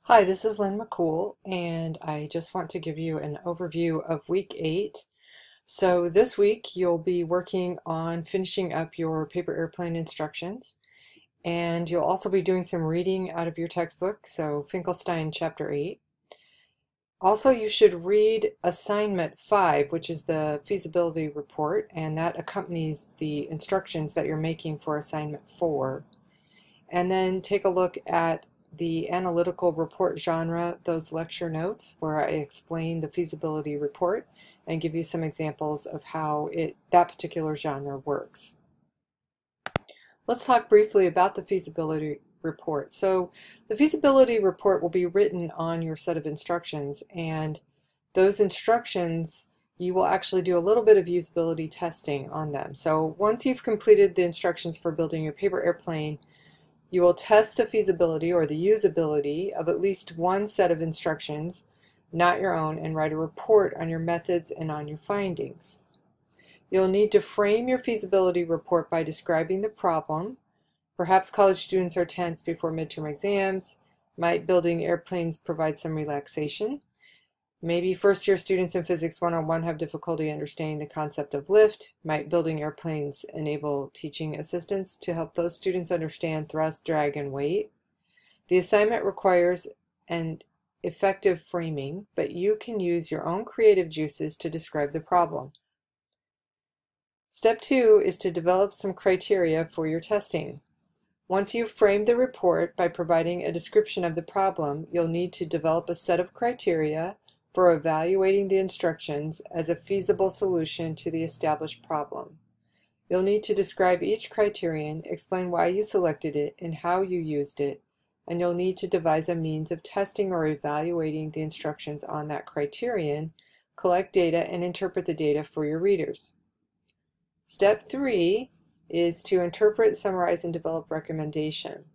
Hi, this is Lynn McCool, and I just want to give you an overview of week 8. So this week you'll be working on finishing up your paper airplane instructions, and you'll also be doing some reading out of your textbook, so Finkelstein Chapter 8. Also, you should read Assignment 5, which is the feasibility report, and that accompanies the instructions that you're making for Assignment 4. And then take a look at the analytical report genre, those lecture notes where I explain the feasibility report and give you some examples of how that particular genre works. Let's talk briefly about the feasibility report. So the feasibility report will be written on your set of instructions, and those instructions you will actually do a little bit of usability testing on them. So once you've completed the instructions for building your paper airplane, you will test the feasibility or the usability of at least one set of instructions, not your own, and write a report on your methods and on your findings. You'll need to frame your feasibility report by describing the problem. Perhaps college students are tense before midterm exams. Might building airplanes provide some relaxation? Maybe first-year students in Physics 101 have difficulty understanding the concept of lift. Might building airplanes enable teaching assistants to help those students understand thrust, drag, and weight? The assignment requires an effective framing, but you can use your own creative juices to describe the problem. Step 2 is to develop some criteria for your testing. Once you've framed the report by providing a description of the problem, you'll need to develop a set of criteria for evaluating the instructions as a feasible solution to the established problem. You'll need to describe each criterion, explain why you selected it and how you used it, and you'll need to devise a means of testing or evaluating the instructions on that criterion, collect data, and interpret the data for your readers. Step 3 is to interpret, summarize, and develop recommendation.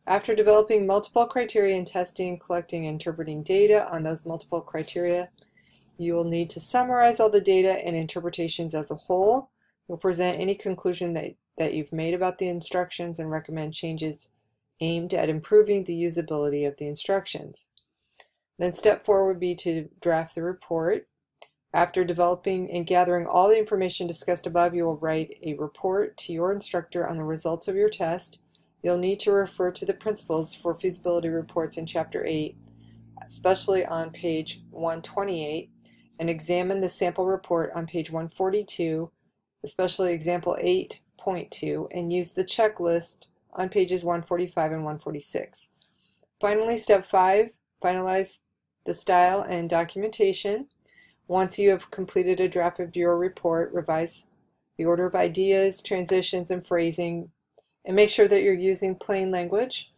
After developing multiple criteria and testing, collecting, and interpreting data on those multiple criteria, you will need to summarize all the data and interpretations as a whole. You'll present any conclusion that you've made about the instructions and recommend changes aimed at improving the usability of the instructions. Then step 4 would be to draft the report. After developing and gathering all the information discussed above, you will write a report to your instructor on the results of your test. You'll need to refer to the principles for feasibility reports in Chapter 8, especially on page 128, and examine the sample report on page 142, especially example 8.2, and use the checklist on pages 145 and 146. Finally, step 5, finalize the style and documentation. Once you have completed a draft of your report, revise the order of ideas, transitions, and phrasing, and make sure that you're using plain language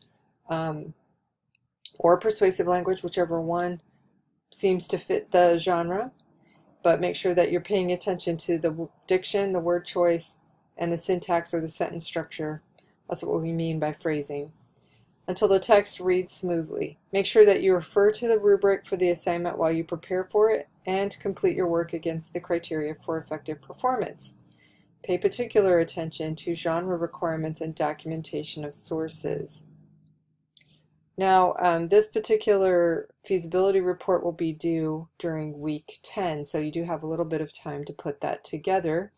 or persuasive language, whichever one seems to fit the genre, but make sure that you're paying attention to the diction, the word choice, and the syntax or the sentence structure. That's what we mean by phrasing. Until the text reads smoothly. Make sure that you refer to the rubric for the assignment while you prepare for it and complete your work against the criteria for effective performance. Pay particular attention to genre requirements and documentation of sources. Now, this particular feasibility report will be due during week 10, so you do have a little bit of time to put that together.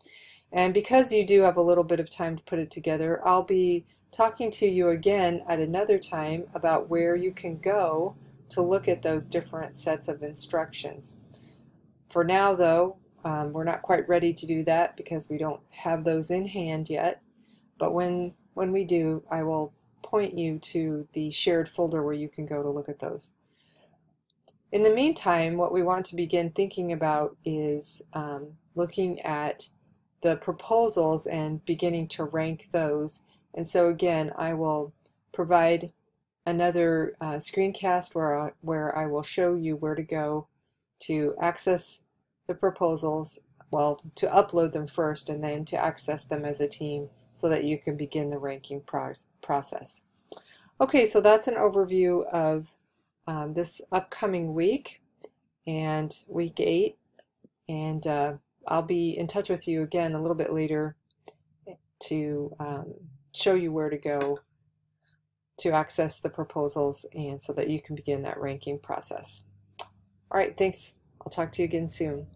And because you do have a little bit of time to put it together, I'll be talking to you again at another time about where you can go to look at those different sets of instructions. For now, though, we're not quite ready to do that because we don't have those in hand yet, but when we do, I will point you to the shared folder where you can go to look at those. In the meantime, what we want to begin thinking about is looking at the proposals and beginning to rank those. And so again, I will provide another screencast where I will show you where to go to access the proposals, well, to upload them first and then to access them as a team so that you can begin the ranking process. Okay, so that's an overview of this upcoming week and week 8, and I'll be in touch with you again a little bit later to show you where to go to access the proposals and so that you can begin that ranking process. All right, thanks. I'll talk to you again soon.